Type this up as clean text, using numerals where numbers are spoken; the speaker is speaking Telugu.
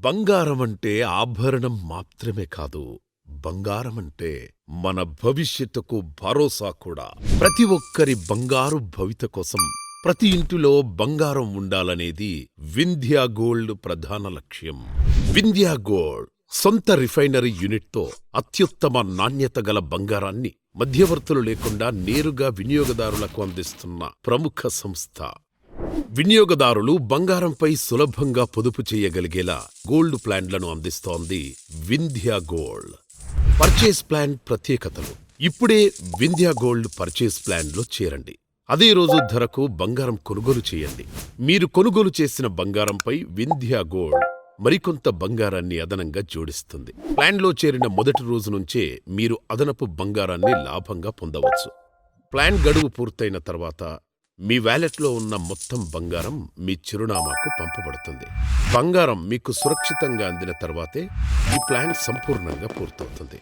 బంగారమంటే ఆభరణం మాత్రమే కాదు, బంగారమంటే మన భవిష్యత్తుకు భరోసా కూడా. ప్రతి ఒక్కరి బంగారు భవిత కోసం ప్రతి ఇంటిలో బంగారం ఉండాలనేది వింధ్యా గోల్డ్ ప్రధాన లక్ష్యం. వింధ్యా గోల్డ్ సొంత రిఫైనరీ యూనిట్తో అత్యుత్తమ నాణ్యత గల బంగారాన్ని మధ్యవర్తులు లేకుండా నేరుగా వినియోగదారులకు అందిస్తున్న ప్రముఖ సంస్థ. వినియోగదారులు బంగారంపై సులభంగా పొదుపు చేయగలిగేలా గోల్డ్ ప్లాన్లను అందిస్తోంది వింధ్యా గోల్డ్. పర్చేస్ ప్లాన్ ప్రత్యేకతలు. ఇప్పుడే వింధ్యా గోల్డ్ పర్చేస్ ప్లాన్లో చేరండి. అదే రోజు ధరకు బంగారం కొనుగోలు చేయండి. మీరు కొనుగోలు చేసిన బంగారంపై వింధ్యా గోల్డ్ మరికొంత బంగారాన్ని అదనంగా జోడిస్తుంది. ప్లాన్లో చేరిన మొదటి రోజు నుంచే మీరు అదనపు బంగారాన్ని లాభంగా పొందవచ్చు. ప్లాన్ గడువు పూర్తయిన తర్వాత మీ వ్యాలెట్లో ఉన్న మొత్తం బంగారం మీ చిరునామాకు పంపబడుతుంది. బంగారం మీకు సురక్షితంగా అందిన తర్వాతే ఈ ప్లాన్ సంపూర్ణంగా పూర్తవుతుంది.